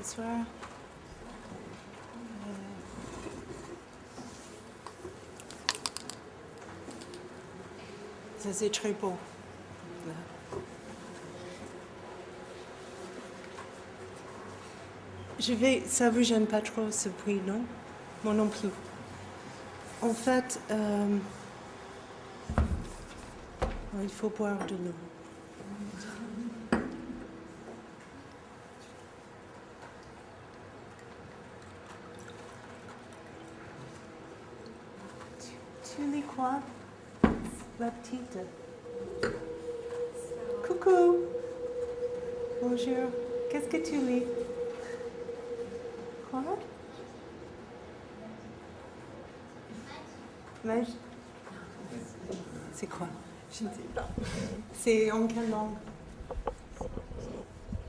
Ce soir. Ça, c'est très beau. Là. Ça vous gêne pas trop ce bruit, non? Moi non plus. En fait, il faut boire de l'eau. Tu lis quoi? La petite. Coucou. Bonjour. Qu'est-ce que tu lis? Quoi? Mage? C'est quoi? Je ne sais pas. C'est en quelle langue?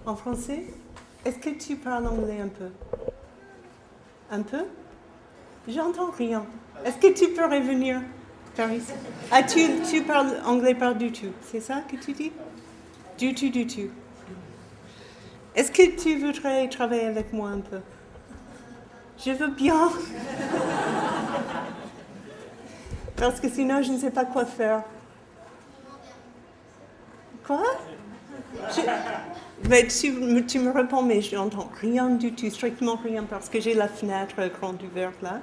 En français? Est-ce que tu parles anglais un peu? Un peu? J'entends rien. Est-ce que tu peux revenir par ici? Ah, tu parles anglais pas du tout. C'est ça que tu dis? Du tout. Est-ce que tu voudrais travailler avec moi un peu? Je veux bien. Parce que sinon, je ne sais pas quoi faire. Quoi? Mais tu me réponds, mais je n'entends rien du tout, strictement rien, parce que j'ai la fenêtre grande ouverte là.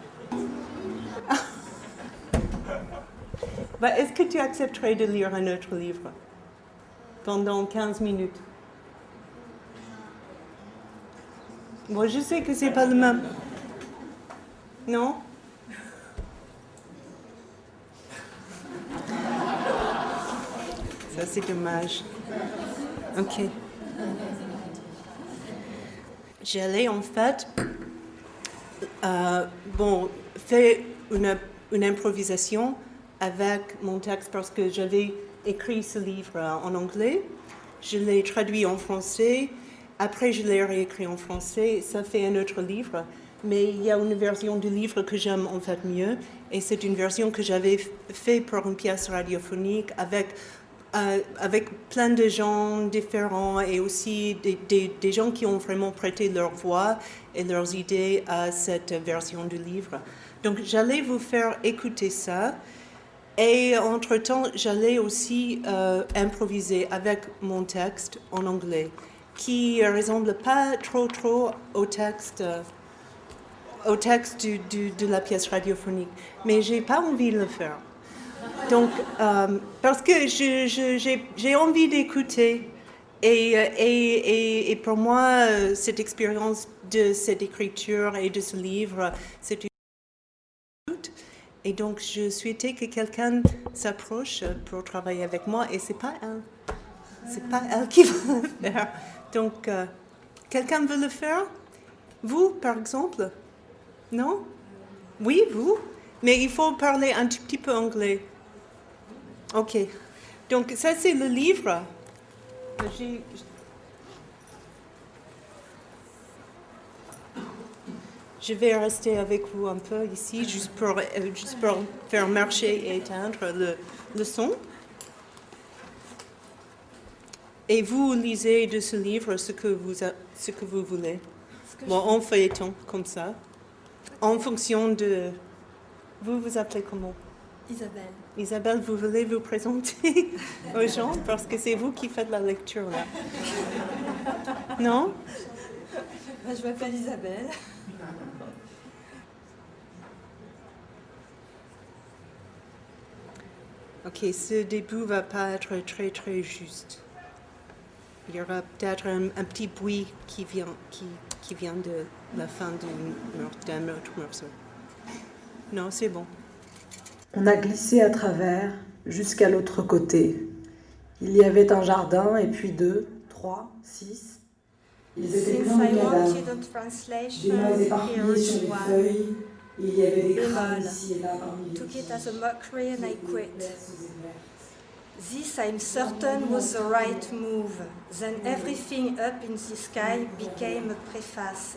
Est-ce que tu accepterais de lire un autre livre pendant 15 minutes? Moi, je sais que c'est pas le même. Non? Ça, c'est dommage. Ok. J'allais en fait, faire une improvisation avec mon texte parce que j'avais écrit ce livre en anglais. Je l'ai traduit en français. Après, je l'ai réécrit en français. Ça fait un autre livre. Mais il y a une version du livre que j'aime en fait mieux. Et c'est une version que j'avais faite pour une pièce radiophonique avec plein de gens différents et aussi des gens qui ont vraiment prêté leur voix et leurs idées à cette version du livre. Donc, j'allais vous faire écouter ça. Et entre-temps, j'allais aussi improviser avec mon texte en anglais, qui ne ressemble pas trop au texte de la pièce radiophonique. Mais je n'ai pas envie de le faire. Donc, parce que j'ai envie d'écouter. Et pour moi, cette expérience de cette écriture et de ce livre, c'est une écoute. Et donc, je souhaitais que quelqu'un s'approche pour travailler avec moi. Et c'est pas elle. C'est pas elle qui va le faire. Donc, quelqu'un veut le faire? Vous, par exemple? Non? Oui, vous? Mais il faut parler un tout petit peu anglais. Ok. Donc, ça, c'est le livre. Je vais rester avec vous un peu ici, juste pour faire marcher et éteindre le son. Et vous lisez de ce livre ce que vous voulez. En feuilleton, comme ça. En fonction de... Vous vous appelez comment? Isabelle. Isabelle, vous voulez vous présenter aux gens? Parce que c'est vous qui faites la lecture, là. Non? Je m'appelle Isabelle. Ok, ce début va pas être très juste. Il y aura peut-être un petit bruit qui vient de la fin d'un autre morceau. Non, c'est bon. On a glissé à travers jusqu'à l'autre côté. Il y avait un jardin et puis 2, 3, 6. Ils étaient pleins de cadavres, des noix éparpillées sur les feuilles. Il y avait des crânes ici et là parmi les took it pieds. as a mockery and I quit. This I'm certain was the right move. Then everything up in the sky became a preface.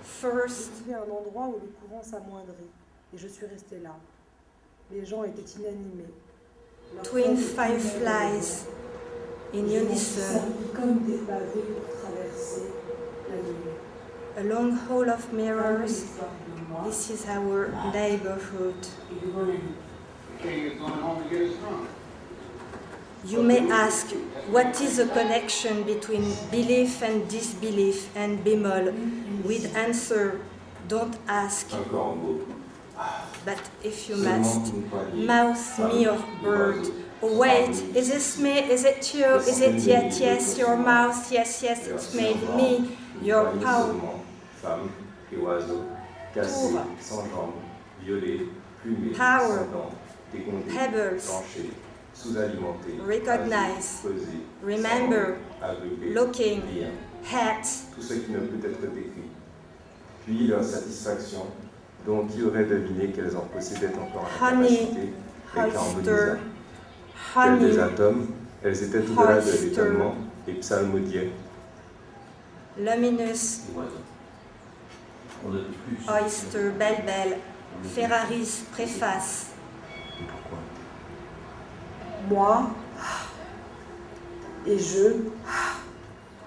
First, Je suis à un endroit où le courant s'amoindrit et je suis restée là. Les gens étaient inanimés. twin fireflies in unison. Comme des pavés pour traverser la nuit. A long hall of mirrors. This is our neighborhood. You may ask, what is the connection between belief and disbelief and bémol? With answer, don't ask. But if you must, mouth me of bird. Oh wait, is this me? Is it you? Is it yet? Yes, your mouth. Yes, yes, it's made me. Your power. Femmes et oiseaux, cassés, sans jambes, violés, plumés, Power. sans dents, dégonflés, Pebbles. tranchés, sous-alimentés, Recognize. pesés, Remember. sans aveuglés, Looking. rien, Hats. tout ce qui ne peut être décrit. Puis leur satisfaction, dont qui aurait deviné qu'elles en possédaient encore la Honey, capacité et qu'harmonisant. Oyster. Telles des Honey. atomes, elles étaient au-delà de Oyster. l'étonnement et psalmodiaient. Luminous. Oyster. Belle. Ferraris. Préface. Pourquoi? Moi et je,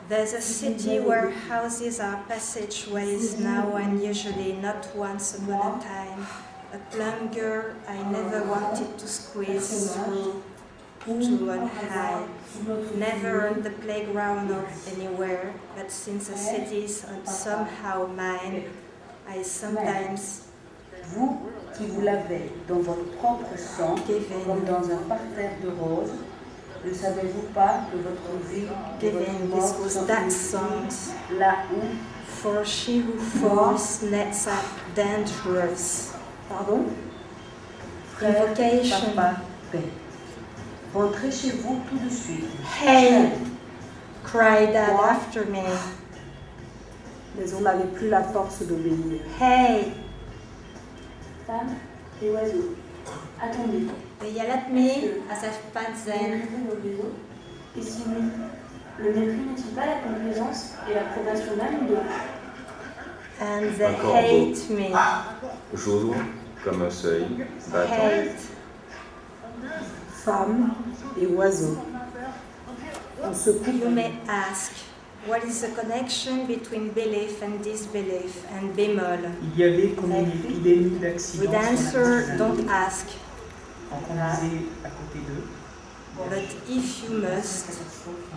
There's a city where houses are passageways now and usually, not once upon a time. A plum girl I never wanted to squeeze through on high. Never on the playground or anywhere, but since the city's somehow mine, I sometimes Vous qui vous lavez dans votre propre sang, comme dans un parterre de roses, ne savez-vous pas que votre vie et votre given mort this was sont that unies songs. là où, For she who falls nets are dangerous. pardon, frère, Invocation. papa, paix. Rentrez chez vous tout de suite. Hey! Cried Dad after me. mais on n'avait plus la force d'obéir. Hey! Femmes et oiseaux, attendez. They yell at me as I pat them. Et si oui, le mépris n'est-il pas la complaisance et l'approbation l'un ou l'autre? And they Encore hate me. J'ouvre comme un seuil, battant. Hate. Femmes et oiseaux. On se You coupe. may ask, what is the connection between belief and disbelief and bémol? Il y avait comme une épidémie d'accidents. With answer, don't ask. On conduisait à côté d'eux. But if you must,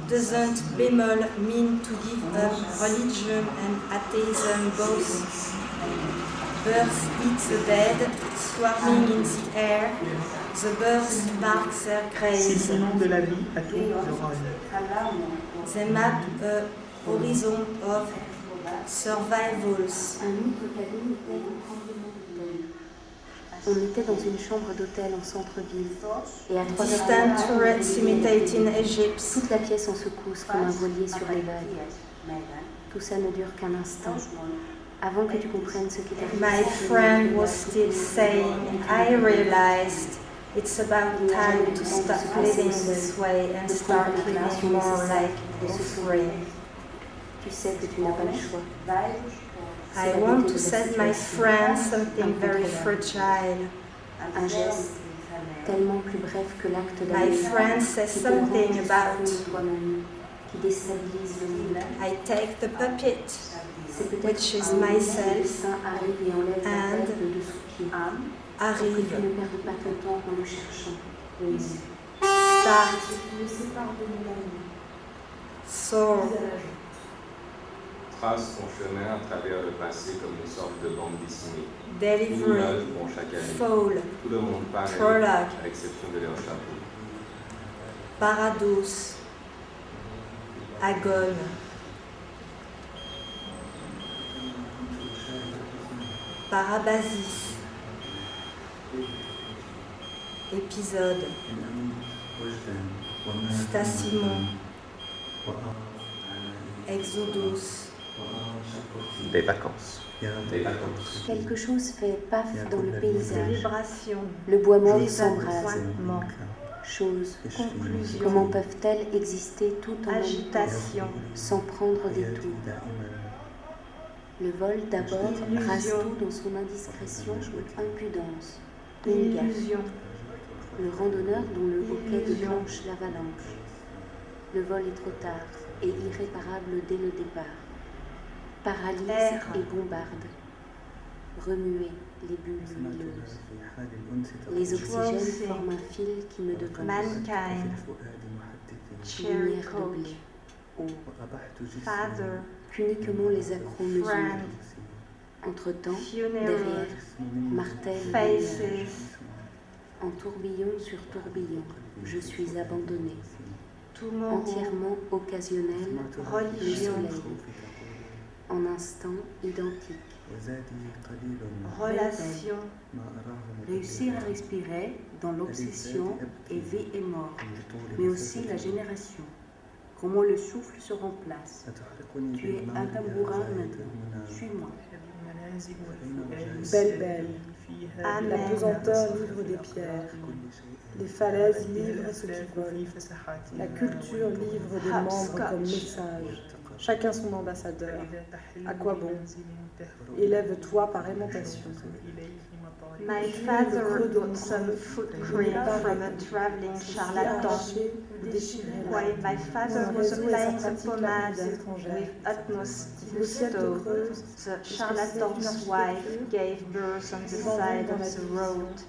doesn't bémol mean to give up religion and atheism both? Birds eat the dead, swarming in the air. The birds bark their C'est graves. le nom de la vie à tour de rôle. They map a horizon of survivals. Un autre cabine était au tremblement d'hôtel. On était dans une chambre d'hôtel en centre-ville et à 3 heures Distant du turrets imitate in Egypt. toute la pièce en secousse comme un voilier sur les vagues. Tout ça ne dure qu'un instant. Avant que tu comprennes ce qui t'arrive. My friend was still saying, I realized it's about time to stop living this way and start living more like offering. Tu sais que tu n'as pas le choix. I want to set my friend something very fragile. Un geste tellement plus bref que l'acte My d'amour friend says qui te rend something plus about fou toi-même, qui déstabilise le monde. I take the puppet, C'est peut-être which is un moment où le myself, destin arrive et enlève la and tête de dessous pied. Pour que arrive, tu ne perdes pas ton temps en le cherchant. start, Tu le sépares de mon amour. soar, Trace son chemin à travers le passé comme une sorte de bande dessinée. Une delivery, image pour chaque année. fall, Tout le monde pareil, Prologue. à l'exception de leur chapeau. parados, agone, parabasis, épisode, Stasimon, Exodus, Des vacances. Des vacances. Quelque chose fait paf dans le paysage. vibration, Le bois mort Les s'embrase. appointements, Chose. conclusion, Comment peuvent-elles exister tout en même temps, agitation, sans prendre des tours? Le vol d'abord Illusion. rase tout dans son indiscrétion ou impudence. Une gaffe. illusion, Le randonneur dont le hoquet Illusion. déclenche l'avalanche. Le vol est trop tard et irréparable dès le départ. paralyse Air. et bombarde. Remuer les bulles lumineuses. Les oxygènes forment un fil qui me devance. Mankind, cherry Lumière de blé. coke, father, Qu'uniquement les accros mesurent. friend, Entre-temps, funeral, derrière, martèle le faces, nuage. En tourbillon sur tourbillon, je suis abandonnée. tomorrow, Entièrement occasionnel, le religion, soleil. En instant identique. relation, Réussir à respirer dans l'obsession et vie et mort, mais aussi la génération. Comment le souffle se remplace. Tu es un tambourin maintenant. Suis-moi. Belle, belle. Amen. La pesanteur livre des pierres. Les falaises livrent ce qui vole. La culture livre des membres comme message. Chacun son ambassadeur. À quoi bon? Élève-toi par aimantation. My father got some foot cream from a traveling charlatan. Arracher, déchirer While my father was applying the pomade with utmost gusto, the charlatan's wife gave birth on the side of the road.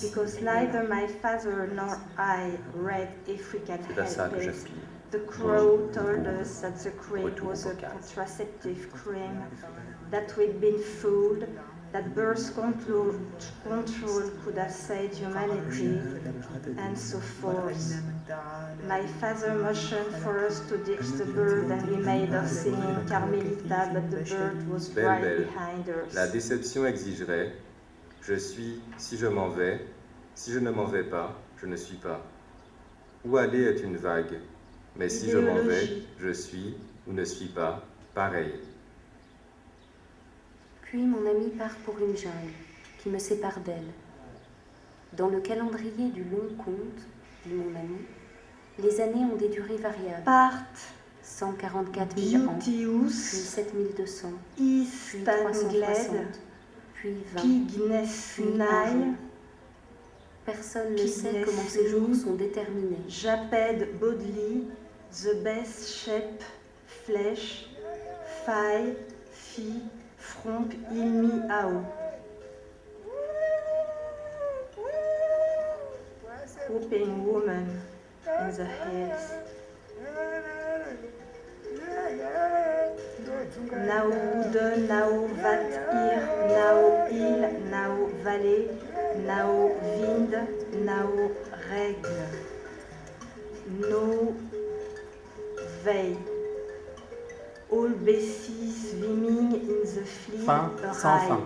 Because neither my father nor I read African C'est à ça que Helpage. j'aspire. The crow told us that the cream was a contraceptive cream, that we'd been fooled, that birth control could have saved humanity, and so forth. My father motioned for us to ditch the bird, and we made off singing Carmelita, but the bird was Belle, right belle. behind us. La déception exigerait je suis si je m'en vais, si je ne m'en vais pas, je ne suis pas. Où aller est une vague, mais si je m'en vais, Idéologie. je suis ou ne suis pas, pareil. Puis mon ami part pour une jungle qui me sépare d'elle. Dans le calendrier du long conte, dit mon ami, les années ont des durées variables. Part 144 000 ans, puis Beauteous, 7200, East puis Angled, 360, puis 20. Pigness puis Nile, un jour. Personne ne sait comment ces jours sont déterminés. Japed Bodley, The Best Shape, Flèche, Faille, Phi, Fromp, Ilmi Ao. Whooping Woman in the Hills. Nao Wude, Nao Vat Ir, Nao Il, Nao Vallée, Nao Wind, Nao Règle. No Vey. All Bessie swimming in the fleet Fin sans fin.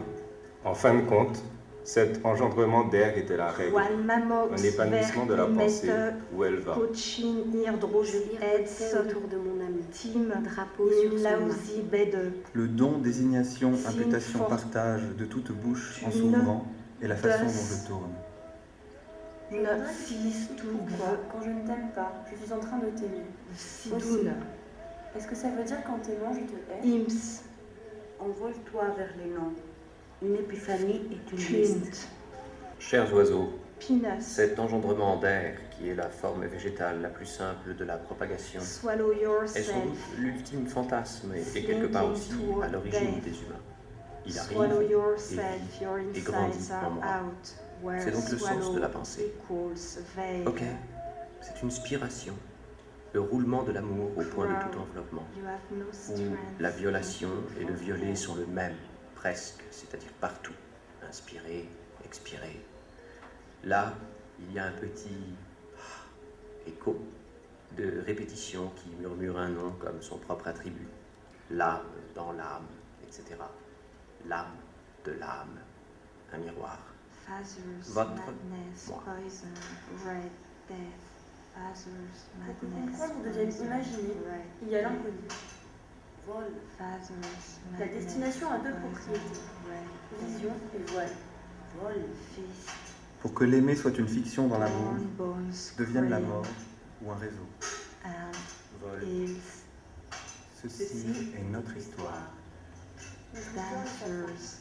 En fin de compte, cet engendrement d'air était la règle, One Mamox un épanouissement de la pensée où elle va. Cochin Je Irdrosh virevoltais Edson autour de mon ami, Tim drapeau sur son main. Lausi Bede. Le don, désignation, Signe imputation, fort. partage de toute bouche en Une s'ouvrant et la façon dont tasse. je tourne. Not sis to Pourquoi, quand je ne t'aime pas, je suis en train de t'aimer? Sidoun. Est-ce que ça veut dire qu'en t'aimant, je te hais? Ims. Envole-toi vers les noms. Une épiphanie est une liste. Quint. Chers oiseaux, Pinus. cet engendrement d'air, qui est la forme végétale la plus simple de la propagation, Swallow est sans yourself. doute l'ultime fantasme et quelque part aussi à l'origine des humains. Il Swallow arrive yourself, your et grandit insides en are moi. out. Where C'est donc le sens swallow de la pensée. equals veil. Ok, c'est une spiration, le roulement de l'amour au point de tout enveloppement, You have no où strength. la violation et le violet sont le même, presque, c'est-à-dire partout, inspirer, expirer. Là, il y a un petit écho de répétition qui murmure un nom comme son propre attribut. L'âme dans l'âme, etc. L'âme de l'âme, un miroir. Father's Votre madness, moi. poison, red death. Father's Pour que madness, comprendre devienne poison, imaginée, red il y a death. l'inconnu. Vol, Father's la madness, destination a deux poison, propriétés, red vision et voile. Vol, fist, Pour que l'aimer soit une fiction dans l'amour, born bones, devienne la scream, mort ou un réseau. and Vol, hills, Ceci est notre histoire. dancers,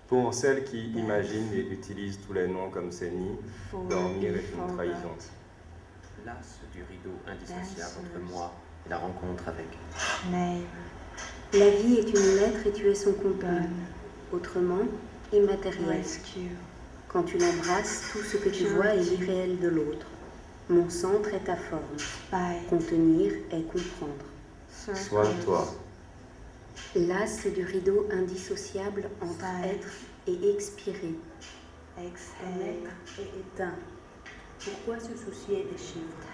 Pour celles qui imaginent et utilisent tous les noms comme ces nids, dormir est une trahison. lasse du rideau indissociable entre moi et la rencontre avec name, La vie est une lettre et tu es son contenu. Autrement, immatériel. Quand tu l'embrasses, tout ce que tu vois est l'irréel de l'autre. Mon centre est ta forme. Contenir est comprendre. Sois toi. L'as du rideau indissociable entre être et expirer. Émettre et éteint. Pourquoi se soucier des chiffres?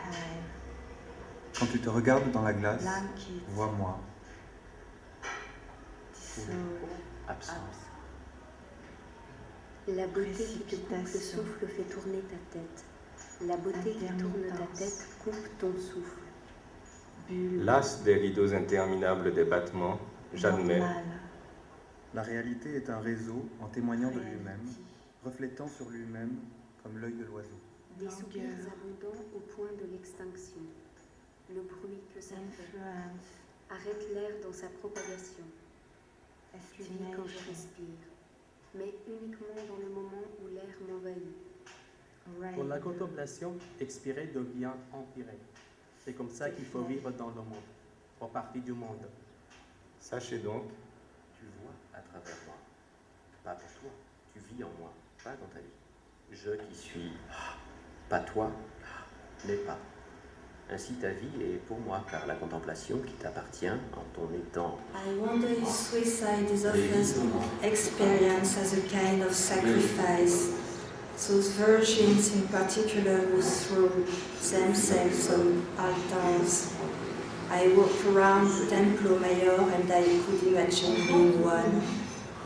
Quand tu te regardes dans la glace, vois-moi. Absence. La beauté qui te coupe le souffle fait tourner ta tête. La beauté qui tourne ta tête coupe ton souffle. Las des rideaux interminables des battements, j'admets. La réalité est un réseau en témoignant de lui-même, reflétant sur lui-même comme l'œil de l'oiseau. Des soupirs abondants au point de l'extinction. Le bruit que ça fait arrête l'air dans sa propagation. Tu vis quand je respire, mais uniquement dans le moment où l'air m'envahit. Pour la contemplation, expirer devient empirer. C'est comme ça qu'il faut vivre dans le monde, pour partie du monde. Sachez donc, Tu vois à travers moi, pas pour toi. Tu vis en moi, pas dans ta vie. Je qui suis, pas toi, n'est pas. Ainsi ta vie est pour moi, par la contemplation qui t'appartient en ton étant. I wonder if suicide is often experienced as a kind of sacrifice. Those virgins in particular who threw themselves on altars. I walked around the Templo Mayor and I could imagine being one.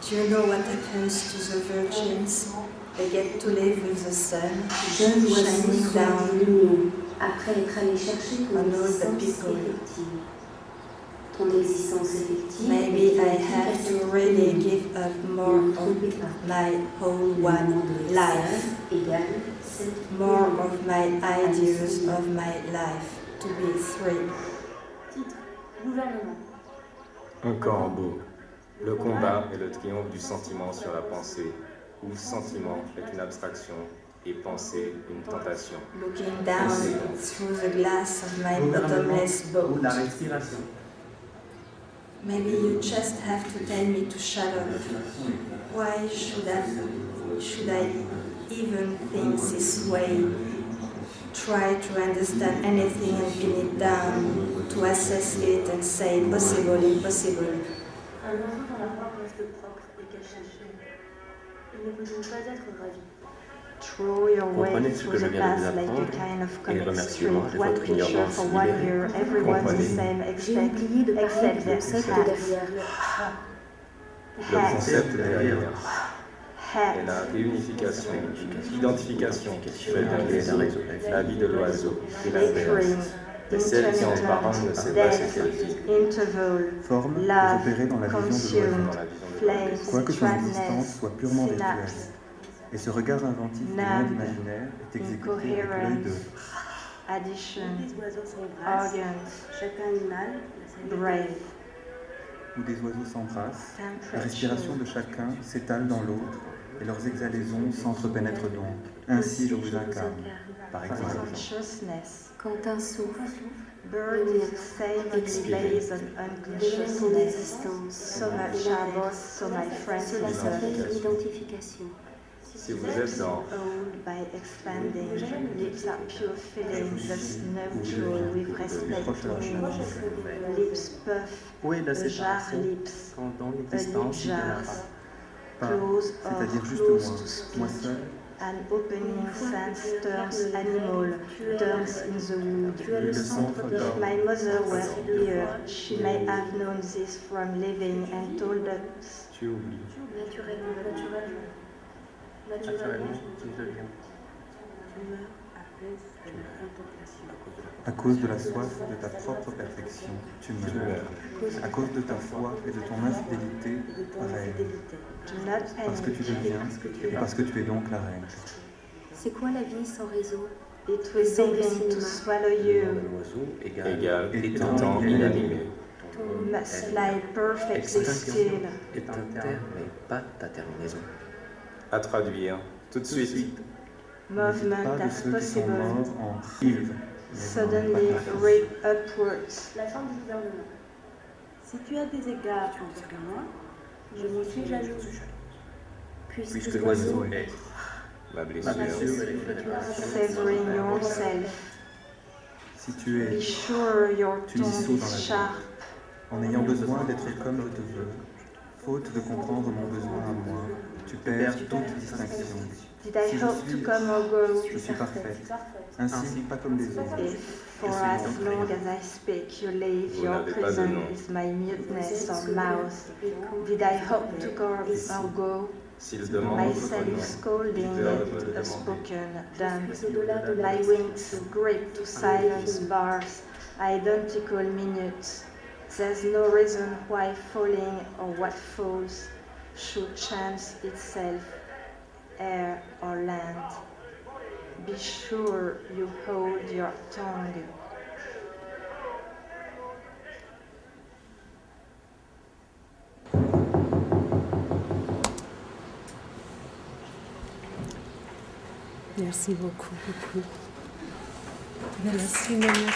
Do you know what happens to the virgins? They get to live with the sun shining down après être allé chercher ton existence effective. Ton existence effective. Maybe I have to really give up more of my whole one life, more of my ideas of my life, to be free. Titre, gouvernement. un corbeau. Le combat est le triomphe du sentiment sur la pensée, où sentiment est une abstraction et pensée une tentation. Looking down through the glass of my bottomless Ou boat. la respiration. Maybe you just have to tell me to shut up. Why should I even think this way? Try to understand anything and pin it down, to assess it and say possible, impossible. Un oiseau dans la robe reste propre et caché. Il ne peut donc pas être ravi. Throw your way Comprenez ce que through je the viens de past vous like a apprendre kind of et comic remerciement strip. de One votre picture ignorance for 1 libérée. year, everyone's the Comprenez. same J'ai oublié de parler except du their concept hats. derrière le Le concept derrière est Hats. la réunification, l'identification faite d'un la vie de l'oiseau et l'inverse. Et celle qui en parle ne sait pas ce qu'elle dit. Interval, Forme pour love, opérer dans la vision de consume, l'oiseau. Dans la vision de l'oiseau. flame, Quoique son existence straightness, soit purement virtuelle. synapse, Et ce regard inventif du Numb, monde imaginaire est exécuté avec l'œil de... addition, Des oiseaux s'embrassent, organs, chaque animal a sa brave, où des oiseaux s'embrassent, la temperature, respiration de chacun s'étale dans l'autre et leurs exhalaisons s'entrepénètrent donc. Ainsi je vous incarne, par exemple. consciousness. Quand un souffle Bird is the same only based on devient ton unconsciousness. existence, So much are both, so my friends cela deserve. s'appelle l'identification. Si vous êtes dans Old by expanding, lips are pure feeling, thus neutral with respect to me. Lips puff, Où est la a jar séparation lips, quand dans a lip l'existence il y en a jars, pas? close or C'est-à-dire juste close moi, to moi speak. seul, An opening sense turns animal, turns in the wood. Tu es le centre de If my mother were here, she may have known this from living and told us. tu oublies. naturellement. Naturellement, tu deviens. Tu meurs à cause de la contemplation. à cause de la soif de ta propre perfection, tu meurs. À cause de ta foi et de ton infidélité, reine. Parce que tu deviens, et parce que tu es donc la reine. C'est quoi la vie sans réseau? It will begin to swallow you. L'oiseau Égal, étant étant inanimé. Must lie perfectly still. est un terme, mais pas ta terminaison. À traduire tout de suite. Movement Pas de as ceux qui sont possible. morts en Yves. Suddenly rip upwards. La fin du gouvernement. Si tu as des égards envers moi, je m'en suis jalouse. Puisque l'oiseau est ma blessure. Savoring yourself. Si tu Be es, sure your tu dis tongue saut dans is la sharp. vie. En ayant besoin d'être comme je te veux, faute de comprendre mon besoin à moi, tu perds toute distinction. Did I Si je hope to suis, come or go? je suis parfaite, ainsi pas comme les autres. If for as long as I speak you leave Vous your n'avez pas de prison nom. with my muteness or mouth, did I hope to come or go? S'il demande My votre nom, self-scolding dites-leur de me le a demander. spoken dumb. My wings grip to silence bars, identical minutes. There's no reason why falling or what falls should chance itself, air or land. Be sure you hold your tongue. Merci beaucoup, beaucoup. Merci, merci.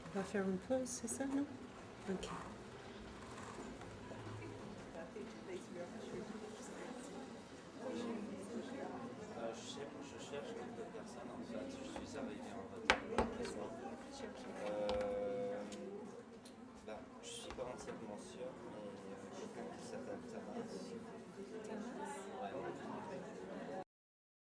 On va faire une pause, c'est ça, non? Ok. Je cherche quelques personnes en fait. Je suis arrivé en retard. Je suis pas entièrement sûr, mais quelqu'un qui s'appelle Tamar.